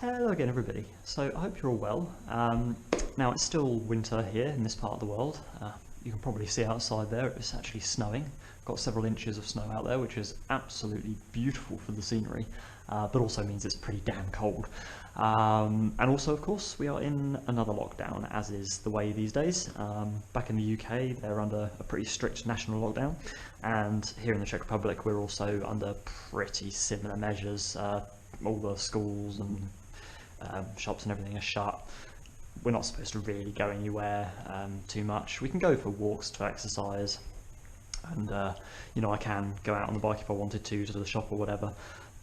Hello again everybody, so I hope you're all well. Now it's still winter here in this part of the world. You can probably see outside there it's actually snowing. Got several inches of snow out there, which is absolutely beautiful for the scenery, but also means it's pretty damn cold. And also, of course, we are in another lockdown, as is the way these days. Back in the UK they're under a pretty strict national lockdown, and here in the Czech Republic we're also under pretty similar measures. All the schools and shops and everything are shut. We're not supposed to really go anywhere too much. We can go for walks to exercise, and you know, I can go out on the bike if I wanted to the shop or whatever,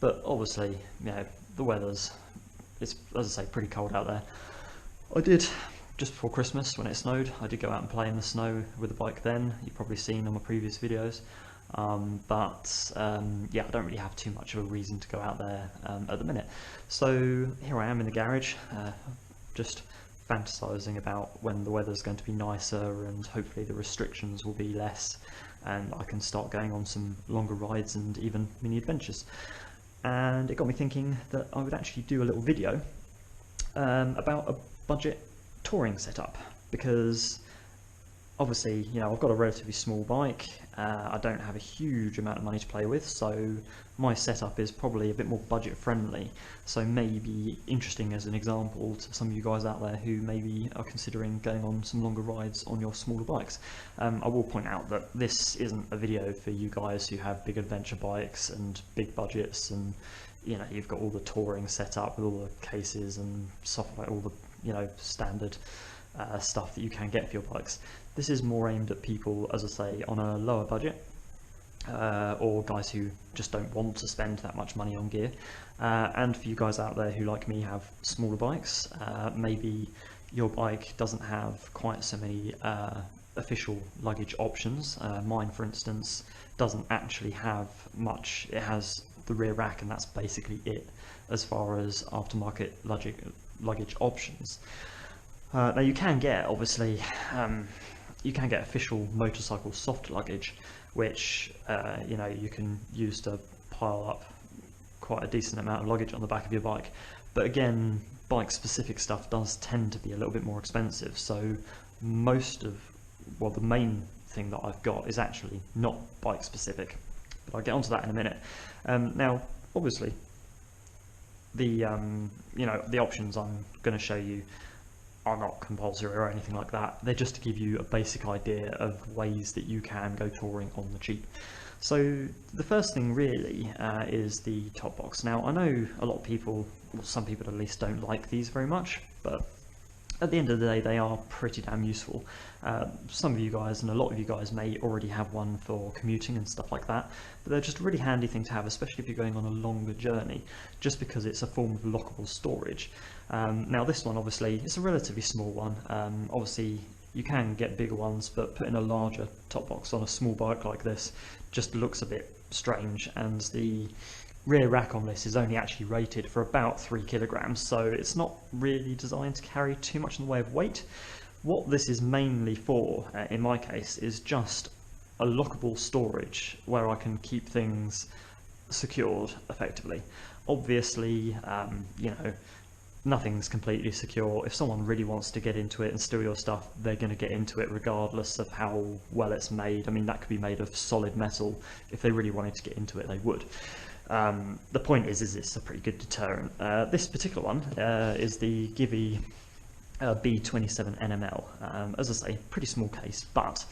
but obviously, you know, the weather's, it's, as I say, pretty cold out there. I did, just before Christmas when it snowed, I did go out and play in the snow with the bike then. You've probably seen on my previous videos. Yeah, I don't really have too much of a reason to go out there at the minute. So here I am in the garage, just fantasising about when the weather's going to be nicer and hopefully the restrictions will be less and I can start going on some longer rides and even mini adventures. And it got me thinking that I would actually do a little video about a budget touring setup, because obviously, you know, I've got a relatively small bike, I don't have a huge amount of money to play with, so my setup is probably a bit more budget friendly, so maybe interesting as an example to some of you guys out there who maybe are considering going on some longer rides on your smaller bikes. I will point out that this isn't a video for you guys who have big adventure bikes and big budgets, and you know, you've got all the touring set up with all the cases and software, all the, you know, standard stuff that you can get for your bikes. This is more aimed at people, as I say, on a lower budget, or guys who just don't want to spend that much money on gear, and for you guys out there who, like me, have smaller bikes. Maybe your bike doesn't have quite so many official luggage options. Mine, for instance, doesn't actually have much. It has the rear rack, and that's basically it as far as aftermarket luggage options. Now you can get, obviously, you can get official motorcycle soft luggage, which you know, you can use to pile up quite a decent amount of luggage on the back of your bike. But again, bike specific stuff does tend to be a little bit more expensive, so most of, well, the main thing that I've got is actually not bike specific, but I'll get onto that in a minute. Now obviously the you know, the options I'm going to show you are not compulsory or anything like that. They're just to give you a basic idea of ways that you can go touring on the cheap. So the first thing really is the top box. Now I know a lot of people, well, some people at least, don't like these very much, but at the end of the day they are pretty damn useful. Some of you guys, and a lot of you guys, may already have one for commuting and stuff like that, but they're just a really handy thing to have, especially if you're going on a longer journey, just because it's a form of lockable storage. Now this one, obviously, it's a relatively small one. Obviously you can get bigger ones, but putting a larger top box on a small bike like this just looks a bit strange, and the rear rack on this is only actually rated for about 3 kilograms, so it's not really designed to carry too much in the way of weight. What this is mainly for, in my case, is just a lockable storage where I can keep things secured effectively. Obviously, you know, nothing's completely secure. If someone really wants to get into it and steal your stuff, they're going to get into it regardless of how well it's made. I mean, that could be made of solid metal. If they really wanted to get into it, they would. The point is it's a pretty good deterrent. This particular one is the Givi B27 Nml. As I say, pretty small case, but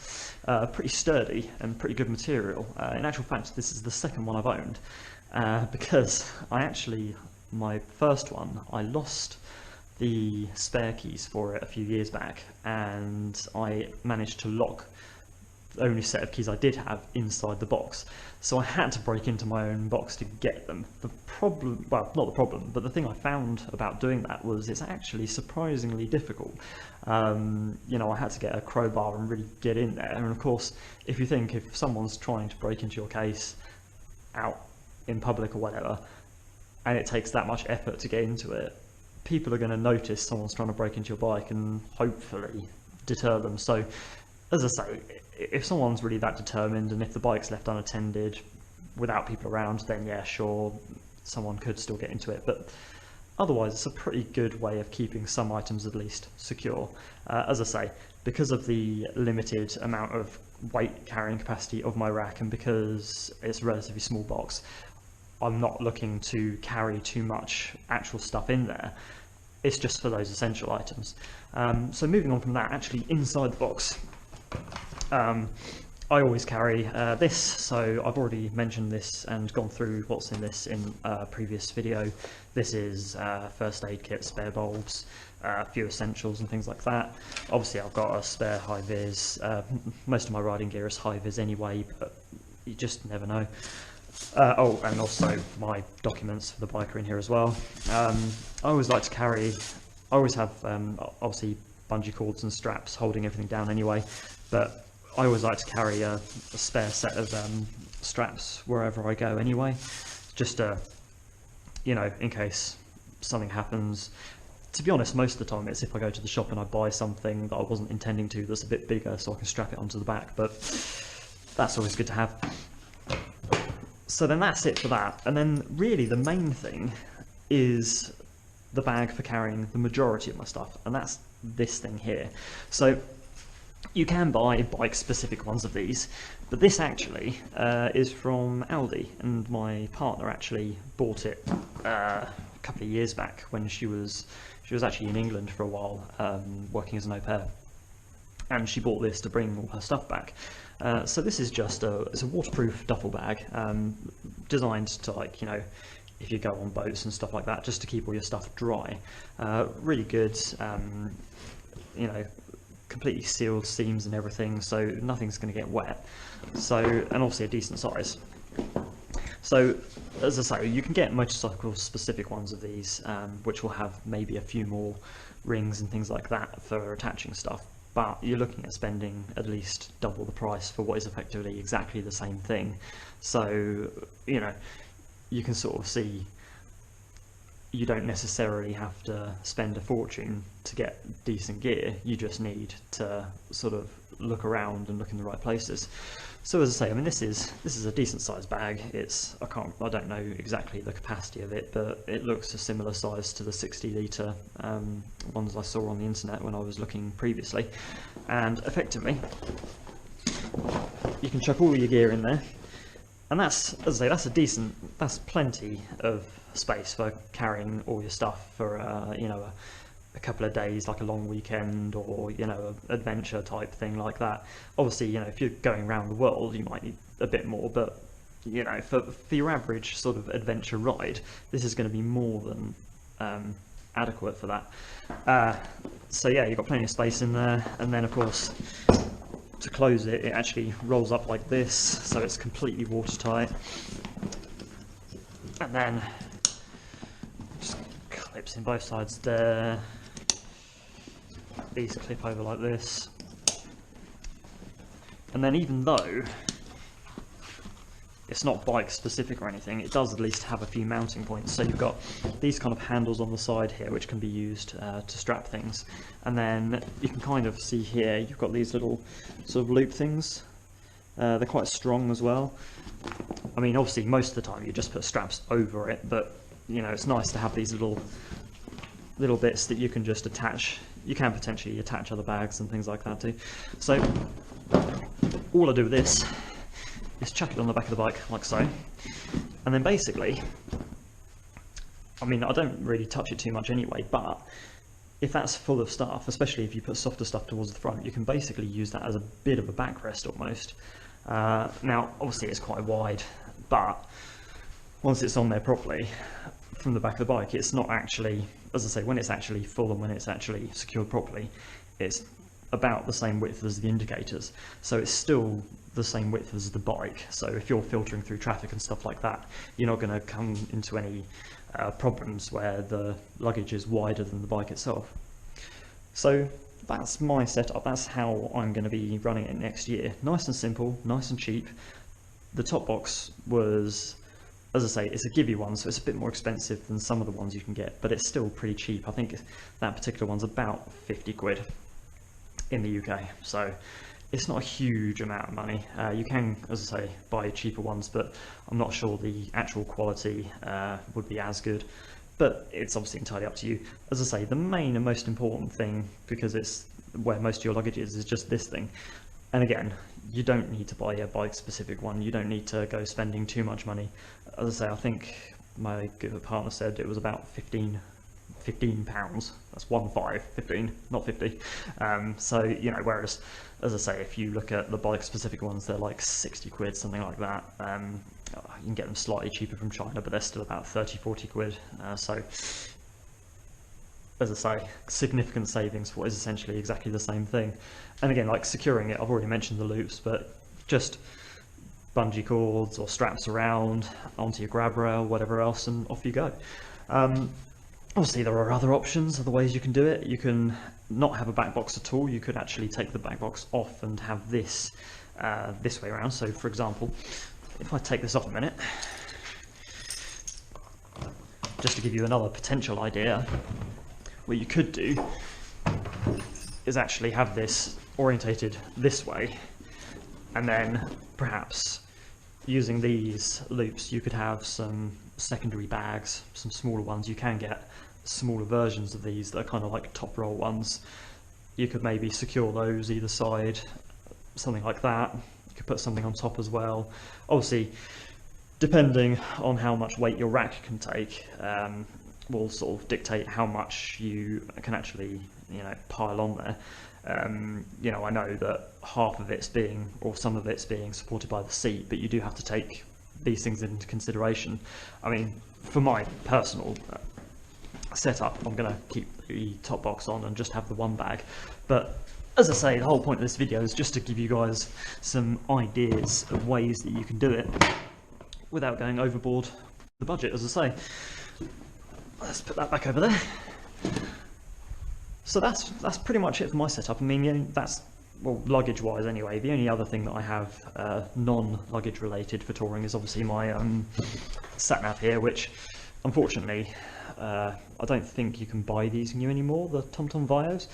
pretty sturdy and pretty good material. In actual fact, this is the second one I've owned, because my first one, I lost the spare keys for it a few years back, and I managed to lock the only set of keys I did have inside the box, so I had to break into my own box to get them. The problem, well, not the problem, but the thing I found about doing that was it's actually surprisingly difficult. You know, I had to get a crowbar and really get in there, and of course, if you think, if someone's trying to break into your case out in public or whatever, and it takes that much effort to get into it, people are going to notice someone's trying to break into your bike and hopefully deter them. So, as I say, if someone's really that determined, and if the bike's left unattended without people around, then yeah, sure, someone could still get into it. But otherwise it's a pretty good way of keeping some items at least secure. As I say, because of the limited amount of weight carrying capacity of my rack, and because it's a relatively small box, I'm not looking to carry too much actual stuff in there. It's just for those essential items. So moving on from that, actually inside the box, I always carry this. So I've already mentioned this and gone through what's in this in a previous video. This is first aid kit, spare bulbs, a few essentials and things like that. Obviously I've got a spare high vis. Most of my riding gear is high vis anyway, but you just never know. Oh, and also my documents for the bike are in here as well. I always like to carry, I always have obviously bungee cords and straps holding everything down anyway, but I always like to carry a spare set of straps wherever I go anyway, just you know, in case something happens. To be honest, most of the time it's if I go to the shop and I buy something that I wasn't intending to that's a bit bigger, so I can strap it onto the back, but that's always good to have. So then that's it for that, and then really the main thing is the bag for carrying the majority of my stuff, and that's this thing here. So you can buy bike specific ones of these, but this actually is from Aldi, and my partner actually bought it a couple of years back when she was actually in England for a while, working as an au pair, and she bought this to bring all her stuff back. So this is just it's a waterproof duffel bag, designed to, like, you know, if you go on boats and stuff like that, just to keep all your stuff dry. Really good, you know, completely sealed seams and everything, so nothing's going to get wet. So, and obviously a decent size. So, as I say, you can get motorcycle specific ones of these, which will have maybe a few more rings and things like that for attaching stuff. But you're looking at spending at least double the price for what is effectively exactly the same thing. So, you know, you can sort of see you don't necessarily have to spend a fortune to get decent gear. You just need to sort of look around and look in the right places. So as I say, I mean, this is a decent sized bag. It's I don't know exactly the capacity of it, but it looks a similar size to the 60 litre ones I saw on the internet when I was looking previously. And effectively, you can chuck all your gear in there, and that's, as I say, that's plenty of space for carrying all your stuff for you know, a couple of days, like a long weekend, or, you know, an adventure type thing like that. Obviously, you know, if you're going around the world, you might need a bit more, but, you know, for your average sort of adventure ride, this is going to be more than adequate for that. So yeah, you've got plenty of space in there, and then of course, to close it, it actually rolls up like this, so it's completely watertight, and then just clips in both sides there. These clip over like this, and then even though it's not bike specific or anything, it does at least have a few mounting points. So you've got these kind of handles on the side here which can be used to strap things, and then you can kind of see here you've got these little sort of loop things. They're quite strong as well. I mean, obviously most of the time you just put straps over it, but you know, it's nice to have these little bits that you can just attach. You can potentially attach other bags and things like that too. So all I do with this is chuck it on the back of the bike like so, and then basically, I mean, I don't really touch it too much anyway, but if that's full of stuff, especially if you put softer stuff towards the front, you can basically use that as a bit of a backrest almost. Now obviously it's quite wide, but once it's on there properly from the back of the bike, it's not actually, as I say, when it's actually full and when it's actually secured properly, it's about the same width as the indicators, so it's still the same width as the bike. So if you're filtering through traffic and stuff like that, you're not going to come into any problems where the luggage is wider than the bike itself. So that's my setup. That's how I'm going to be running it next year. Nice and simple, nice and cheap. The top box was, as I say, it's a Givi one, so it's a bit more expensive than some of the ones you can get, but it's still pretty cheap. I think that particular one's about 50 quid in the UK, so it's not a huge amount of money. You can, as I say, buy cheaper ones, but I'm not sure the actual quality would be as good. but it's obviously entirely up to you. As I say, the main and most important thing, because it's where most of your luggage is just this thing. And again, you don't need to buy a bike specific one. You don't need to go spending too much money. As I say, I think my good partner said it was about £15. That's 15, not 50. So, you know, whereas, as I say, if you look at the bike specific ones, they're like 60 quid, something like that. You can get them slightly cheaper from China, but they're still about 30-40 quid. So, as I say, significant savings for what is essentially exactly the same thing. And again, like securing it, I've already mentioned the loops, but just bungee cords or straps around onto your grab rail, whatever else, and off you go. Obviously there are other options, other ways you can do it. You can not have a back box at all. You could actually take the back box off and have this this way around. So for example, if I take this off a minute, just to give you another potential idea, what you could do is actually have this orientated this way, and then perhaps using these loops you could have some secondary bags, some smaller ones. You can get smaller versions of these that are kind of like top roll ones. You could maybe secure those either side, something like that. You could put something on top as well. Obviously, depending on how much weight your rack can take, will sort of dictate how much you can actually, you know, pile on there. You know, I know that half of it's being, or some of it's being supported by the seat, but you do have to take these things into consideration. I mean, for my personal setup, I'm going to keep the top box on and just have the one bag. But as I say, the whole point of this video is just to give you guys some ideas of ways that you can do it without going overboard with the budget, as I say. Let's put that back over there. So that's pretty much it for my setup. I mean, yeah, that's, well, luggage wise anyway. The only other thing that I have non-luggage related for touring is obviously my sat nav here, which unfortunately I don't think you can buy these new anymore, the TomTom Vios,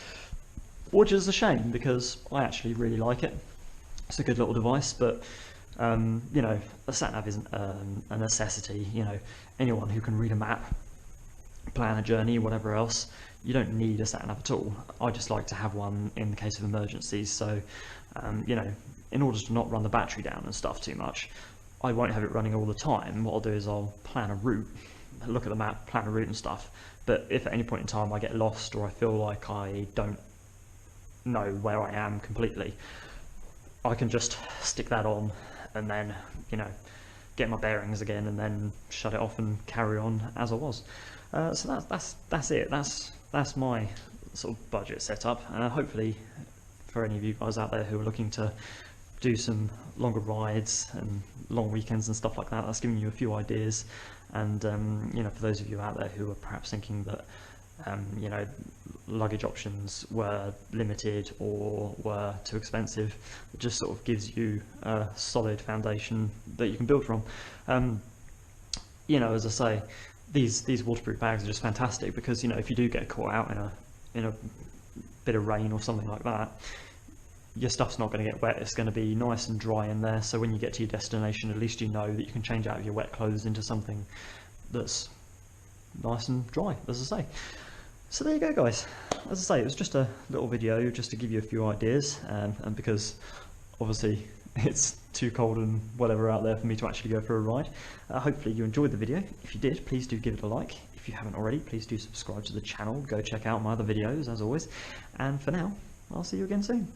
which is a shame because I actually really like it. It's a good little device, but you know, a sat nav isn't a necessity. You know, anyone who can read a map, plan a journey, whatever else, you don't need a sat nav at all. I just like to have one in the case of emergencies. So, you know, in order to not run the battery down and stuff too much, I won't have it running all the time. What I'll do is I'll plan a route, look at the map, plan a route and stuff. But if at any point in time I get lost or I feel like I don't know where I am completely, I can just stick that on and then, you know, get my bearings again and then shut it off and carry on as I was. So that's it. That's my sort of budget setup. Hopefully, for any of you guys out there who are looking to do some longer rides and long weekends and stuff like that, that's giving you a few ideas. And you know, for those of you out there who are perhaps thinking that you know, luggage options were limited or were too expensive, it just sort of gives you a solid foundation that you can build from. You know, as I say, these waterproof bags are just fantastic because, you know, if you do get caught out in a bit of rain or something like that, your stuff's not going to get wet. It's going to be nice and dry in there, so when you get to your destination, at least you know that you can change out of your wet clothes into something that's nice and dry, as I say. So there you go, guys. As I say, it was just a little video just to give you a few ideas, and because obviously it's too cold and whatever out there for me to actually go for a ride. Hopefully you enjoyed the video. If you did, please do give it a like. If you haven't already, please do subscribe to the channel. Go check out my other videos as always. And for now, I'll see you again soon.